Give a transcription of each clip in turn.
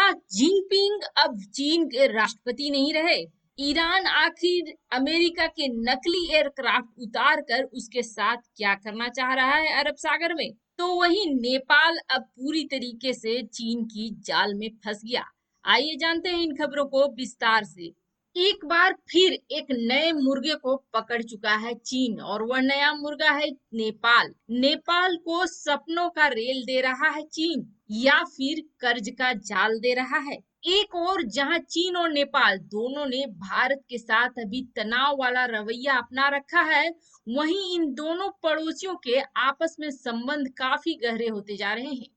क्या जिनपिंग अब चीन के राष्ट्रपति नहीं रहे? ईरान आखिर अमेरिका के नकली एयरक्राफ्ट उतार कर उसके साथ क्या करना चाह रहा है अरब सागर में? तो वहीं नेपाल अब पूरी तरीके से चीन की जाल में फंस गया। आइए जानते हैं इन खबरों को विस्तार से। एक बार फिर एक नए मुर्गे को पकड़ चुका है चीन और वह नया मुर्गा है नेपाल। नेपाल को सपनों का रेल दे रहा है चीन या फिर कर्ज का जाल दे रहा है। एक और जहां चीन और नेपाल दोनों ने भारत के साथ अभी तनाव वाला रवैया अपना रखा है, वहीं इन दोनों पड़ोसियों के आपस में संबंध काफी गहरे होते जा रहे हैं।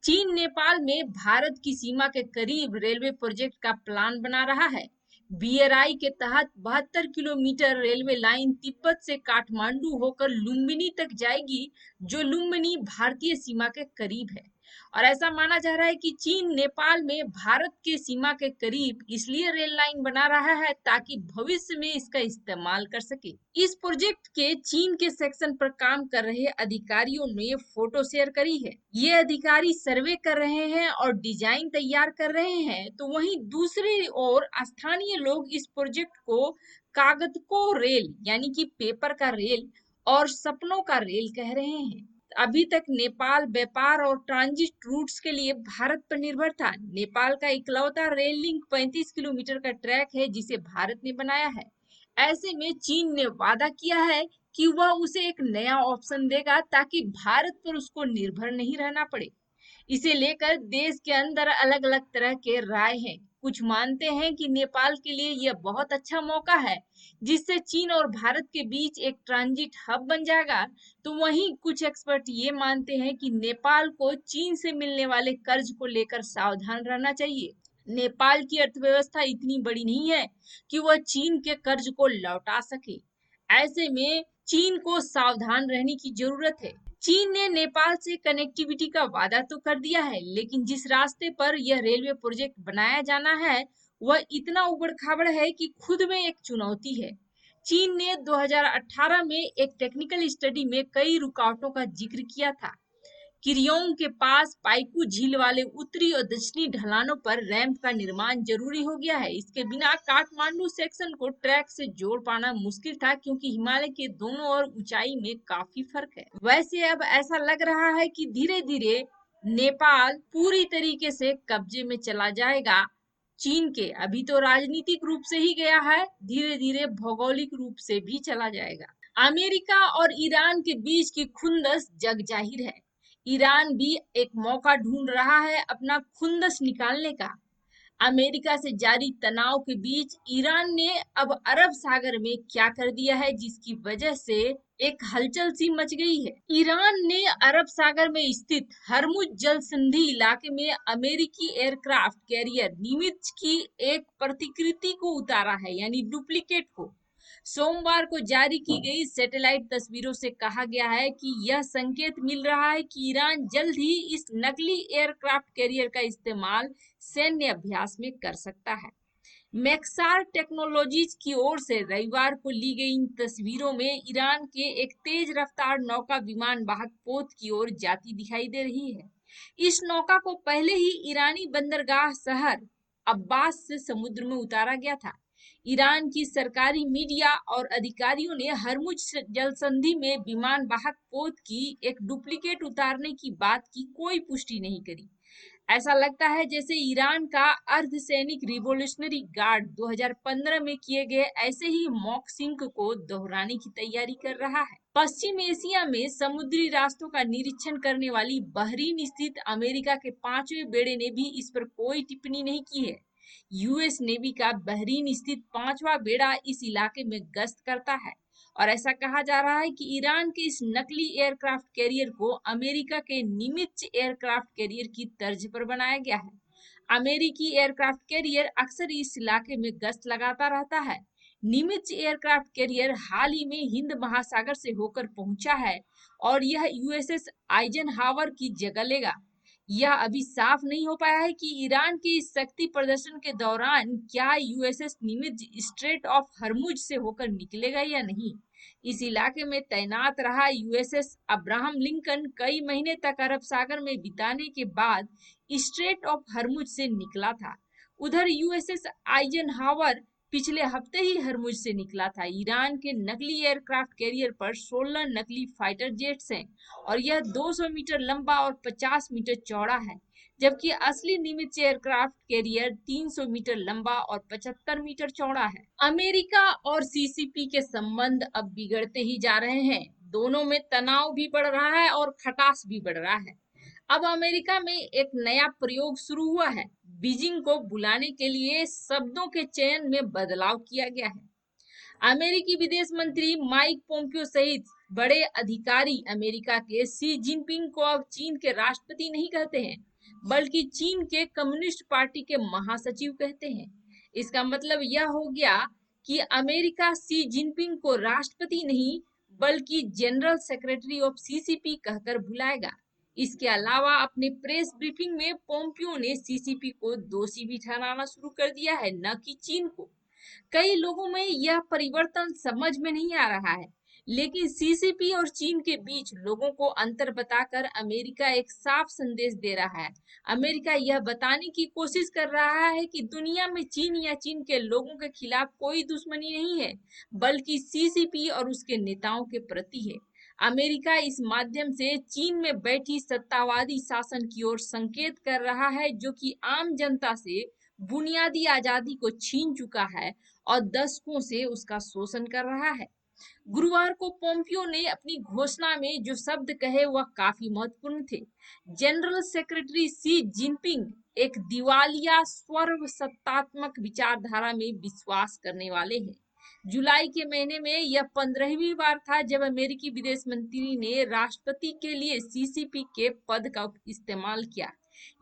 चीन नेपाल में भारत की सीमा के करीब रेलवे प्रोजेक्ट का प्लान बना रहा है। बीआरआई के तहत 72 किलोमीटर रेलवे लाइन तिब्बत से काठमांडू होकर लुम्बिनी तक जाएगी, जो लुम्बिनी भारतीय सीमा के करीब है। और ऐसा माना जा रहा है कि चीन नेपाल में भारत के सीमा के करीब इसलिए रेल लाइन बना रहा है ताकि भविष्य में इसका इस्तेमाल कर सके। इस प्रोजेक्ट के चीन के सेक्शन पर काम कर रहे अधिकारियों ने फोटो शेयर करी है। ये अधिकारी सर्वे कर रहे हैं और डिजाइन तैयार कर रहे हैं, तो वहीं दूसरी ओर स्थानीय लोग इस प्रोजेक्ट को कागज को रेल यानी कि पेपर का रेल और सपनों का रेल कह रहे हैं। अभी तक नेपाल व्यापार और ट्रांजिट रूट्स के लिए भारत पर निर्भर था। नेपाल का इकलौता रेल लिंक 35 किलोमीटर का ट्रैक है जिसे भारत ने बनाया है। ऐसे में चीन ने वादा किया है कि वह उसे एक नया ऑप्शन देगा ताकि भारत पर उसको निर्भर नहीं रहना पड़े। इसे लेकर देश के अंदर अलग अलग तरह के राय हैं। कुछ मानते हैं कि नेपाल के लिए यह बहुत अच्छा मौका है जिससे चीन और भारत के बीच एक ट्रांजिट हब बन जाएगा, तो वहीं कुछ एक्सपर्ट ये मानते हैं कि नेपाल को चीन से मिलने वाले कर्ज को लेकर सावधान रहना चाहिए। नेपाल की अर्थव्यवस्था इतनी बड़ी नहीं है कि वह चीन के कर्ज को लौटा सके। ऐसे में चीन को सावधान रहने की जरूरत है। चीन ने नेपाल से कनेक्टिविटी का वादा तो कर दिया है, लेकिन जिस रास्ते पर यह रेलवे प्रोजेक्ट बनाया जाना है वह इतना उबड़-खाबड़ है कि खुद में एक चुनौती है। चीन ने 2018 में एक टेक्निकल स्टडी में कई रुकावटों का जिक्र किया था। किरियोंग के पास पाइकू झील वाले उत्तरी और दक्षिणी ढलानों पर रैंप का निर्माण जरूरी हो गया है। इसके बिना काठमांडू सेक्शन को ट्रैक से जोड़ पाना मुश्किल था क्योंकि हिमालय के दोनों ओर ऊंचाई में काफी फर्क है। वैसे अब ऐसा लग रहा है कि धीरे धीरे नेपाल पूरी तरीके से कब्जे में चला जाएगा चीन के। अभी तो राजनीतिक रूप से ही गया है, धीरे धीरे भौगोलिक रूप से भी चला जाएगा। अमेरिका और ईरान के बीच की खुंदस जग जाहिर है। ईरान भी एक मौका ढूंढ रहा है अपना खुंदस निकालने का। अमेरिका से जारी तनाव के बीच ईरान ने अब अरब सागर में क्या कर दिया है जिसकी वजह से एक हलचल सी मच गई है। ईरान ने अरब सागर में स्थित हरमुज जल संधि इलाके में अमेरिकी एयरक्राफ्ट कैरियर निमित्ज की एक प्रतिकृति को उतारा है, यानी डुप्लीकेट को। सोमवार को जारी की गई सैटेलाइट तस्वीरों से कहा गया है कि यह संकेत मिल रहा है कि ईरान जल्द ही इस नकली एयरक्राफ्ट कैरियर का इस्तेमाल सैन्य अभ्यास में कर सकता है। मैक्सार टेक्नोलॉजीज की ओर से रविवार को ली गई इन तस्वीरों में ईरान के एक तेज रफ्तार नौका विमान वाहक पोत की ओर जाती दिखाई दे रही है। इस नौका को पहले ही ईरानी बंदरगाह शहर अब्बास से समुद्र में उतारा गया था। ईरान की सरकारी मीडिया और अधिकारियों ने हरमुज जल संधि में विमान वाहक पोत की एक डुप्लीकेट उतारने की बात की कोई पुष्टि नहीं करी। ऐसा लगता है जैसे ईरान का अर्धसैनिक रिवोल्यूशनरी गार्ड 2015 में किए गए ऐसे ही मॉक सिंक को दोहराने की तैयारी कर रहा है। पश्चिम एशिया में समुद्री रास्तों का निरीक्षण करने वाली बहरीन स्थित अमेरिका के 5वें बेड़े ने भी इस पर कोई टिप्पणी नहीं की है। यूएस नेवी का बहरीन स्थित 5वां बेड़ा इस इलाके में गश्त करता है और ऐसा कहा जा रहा है कि ईरान के इस नकली एयरक्राफ्ट कैरियर को अमेरिका के निमित्ज एयरक्राफ्ट कैरियर की तर्ज पर बनाया गया है। अमेरिकी एयरक्राफ्ट कैरियर अक्सर इस इलाके में गश्त लगाता रहता है। निमित्ज एयरक्राफ्ट कैरियर हाल ही में हिंद महासागर से होकर पहुंचा है और यह यूएसएस आइजनहावर की जगह लेगा। यह अभी साफ नहीं हो पाया है कि ईरान के इस शक्ति प्रदर्शन के दौरान क्या यूएसएस निमित्ज स्ट्रेट ऑफ हरमुज से होकर निकलेगा या नहीं। इस इलाके में तैनात रहा यूएसएस अब्राहम लिंकन कई महीने तक अरब सागर में बिताने के बाद स्ट्रेट ऑफ हरमुज से निकला था। उधर यूएसएस आइजनहावर पिछले हफ्ते ही हरमुज से निकला था। ईरान के नकली एयरक्राफ्ट कैरियर पर 16 नकली फाइटर जेट्स हैं और यह 200 मीटर लंबा और 50 मीटर चौड़ा है, जबकि असली निमित्ज एयरक्राफ्ट कैरियर 300 मीटर लंबा और 75 मीटर चौड़ा है। अमेरिका और सीसीपी के संबंध अब बिगड़ते ही जा रहे हैं। दोनों में तनाव भी बढ़ रहा है और खटास भी बढ़ रहा है। अब अमेरिका में एक नया प्रयोग शुरू हुआ है। बीजिंग को बुलाने के लिए शब्दों के चयन में बदलाव किया गया है। अमेरिकी विदेश मंत्री माइक पोम्पियो सहित बड़े अधिकारी अमेरिका के शी जिनपिंग को अब चीन के राष्ट्रपति नहीं कहते हैं, बल्कि चीन के कम्युनिस्ट पार्टी के महासचिव कहते हैं। इसका मतलब यह हो गया कि अमेरिका शी जिनपिंग को राष्ट्रपति नहीं बल्कि जनरल सेक्रेटरी ऑफ सीसीपी कहकर बुलाएगा। इसके अलावा अपने प्रेस ब्रीफिंग में पोम्पियो ने सीसीपी को दोषी भी ठहराना शुरू कर दिया है, न कि चीन को। कई लोगों में यह परिवर्तन समझ में नहीं आ रहा है, लेकिन सीसीपी और चीन के बीच लोगों को अंतर बताकर अमेरिका एक साफ संदेश दे रहा है। अमेरिका यह बताने की कोशिश कर रहा है कि दुनिया में चीन या चीन के लोगों के खिलाफ कोई दुश्मनी नहीं है, बल्कि सीसीपी और उसके नेताओं के प्रति है। अमेरिका इस माध्यम से चीन में बैठी सत्तावादी शासन की ओर संकेत कर रहा है, जो कि आम जनता से बुनियादी आजादी को छीन चुका है और दशकों से उसका शोषण कर रहा है। गुरुवार को पोम्पियो ने अपनी घोषणा में जो शब्द कहे वह काफी महत्वपूर्ण थे। जनरल सेक्रेटरी शी जिनपिंग एक दिवालिया सर्व सत्तात्मक विचारधारा में विश्वास करने वाले हैं। जुलाई के महीने में यह 15वीं बार था जब अमेरिकी विदेश मंत्री ने राष्ट्रपति के लिए सीसीपी के पद का इस्तेमाल किया।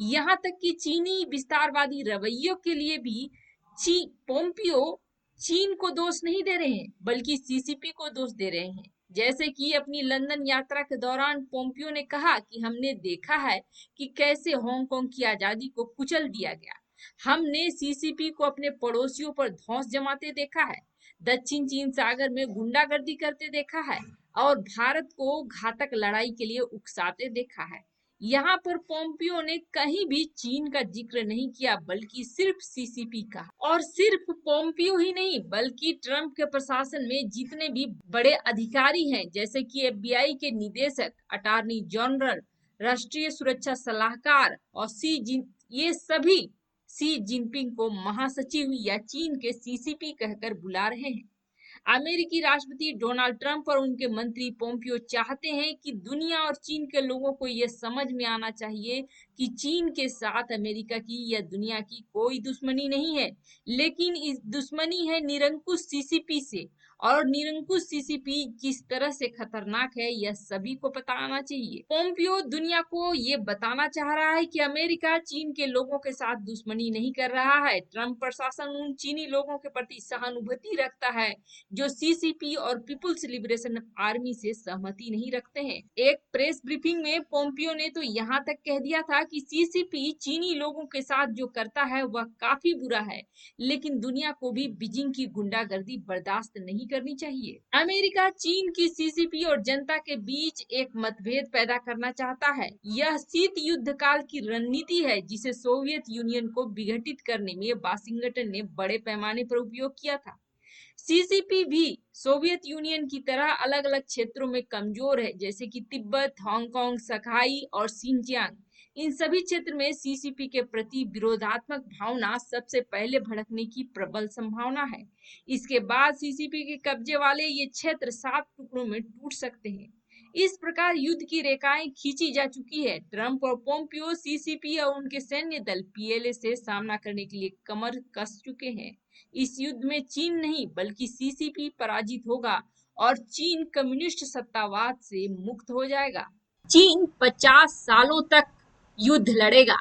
यहाँ तक कि चीनी विस्तारवादी रवैयों के लिए भी पोम्पियो चीन को दोष नहीं दे रहे हैं, बल्कि सीसीपी को दोष दे रहे हैं। जैसे कि अपनी लंदन यात्रा के दौरान पोम्पियो ने कहा कि हमने देखा है कि कैसे हांगकांग की आजादी को कुचल दिया गया। हमने सीसीपी को अपने पड़ोसियों पर धौंस जमाते देखा है, दक्षिण चीन सागर में गुंडागर्दी करते देखा है और भारत को घातक लड़ाई के लिए उकसाते देखा है। यहाँ पर पोम्पियो ने कहीं भी चीन का जिक्र नहीं किया, बल्कि सिर्फ सीसीपी का। और सिर्फ पोम्पियो ही नहीं, बल्कि ट्रंप के प्रशासन में जितने भी बड़े अधिकारी हैं, जैसे कि एफबीआई के निदेशक, अटॉर्नी जनरल, राष्ट्रीय सुरक्षा सलाहकार और ये सभी शी जिनपिंग को महासचिव या चीन के सीसीपी कहकर बुला रहे हैं। अमेरिकी राष्ट्रपति डोनाल्ड ट्रंप और उनके मंत्री पोम्पियो चाहते हैं कि दुनिया और चीन के लोगों को यह समझ में आना चाहिए कि चीन के साथ अमेरिका की या दुनिया की कोई दुश्मनी नहीं है, लेकिन इस दुश्मनी है निरंकुश सीसीपी से। और निरंकुश सीसीपी किस तरह से खतरनाक है यह सभी को पता आना चाहिए। पोम्पियो दुनिया को ये बताना चाह रहा है कि अमेरिका चीन के लोगों के साथ दुश्मनी नहीं कर रहा है। ट्रंप प्रशासन उन चीनी लोगों के प्रति सहानुभूति रखता है जो सीसीपी और पीपुल्स लिबरेशन आर्मी से सहमति नहीं रखते हैं। एक प्रेस ब्रीफिंग में पोम्पियो ने तो यहाँ तक कह दिया था कि सीसीपी चीनी लोगों के साथ जो करता है वह काफी बुरा है, लेकिन दुनिया को भी बीजिंग की गुंडागर्दी बर्दाश्त नहीं करनी चाहिए। अमेरिका चीन की सीसीपी और जनता के बीच एक मतभेद पैदा करना चाहता है। यह शीत युद्ध काल की रणनीति है जिसे सोवियत यूनियन को विघटित करने में वाशिंगटन ने बड़े पैमाने पर उपयोग किया था। सीसीपी भी सोवियत यूनियन की तरह अलग अलग क्षेत्रों में कमजोर है, जैसे कि तिब्बत, हांगकांग, शंघाई और शिनजियांग। इन सभी क्षेत्र में सीसीपी के प्रति विरोधात्मक भावना सबसे पहले भड़कने की प्रबल संभावना है। इसके बाद सीसीपी के कब्जे वाले ये क्षेत्र 7 टुकड़ों में टूट सकते हैं। इस प्रकार युद्ध की रेखाएं खींची जा चुकी है। ट्रंप और पोम्पियो सीसीपी और उनके सैन्य दल पीएलए से सामना करने के लिए कमर कस चुके हैं। इस युद्ध में चीन नहीं बल्कि सीसीपी पराजित होगा और चीन कम्युनिस्ट सत्तावाद से मुक्त हो जाएगा। चीन 50 सालों तक युद्ध लड़ेगा,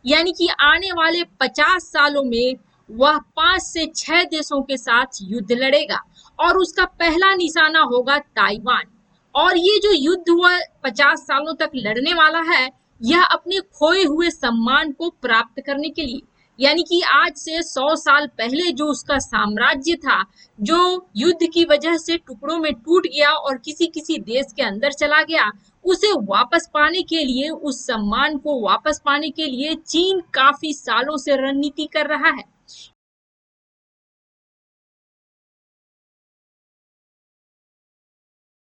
यानी कि आने वाले 50 सालों में वह 5 से 6 देशों के साथ युद्ध लड़ेगा और उसका पहला निशाना होगा ताइवान। और ये जो युद्ध हुआ 50 सालों तक लड़ने वाला है, यह अपने खोए हुए सम्मान को प्राप्त करने के लिए, यानी कि आज से 100 साल पहले जो उसका साम्राज्य था, जो युद्ध की वजह से टुकड़ों में टूट गया और किसी किसी देश के अंदर चला गया, उसे वापस पाने के लिए, उस सम्मान को वापस पाने के लिए चीन काफी सालों से रणनीति कर रहा है।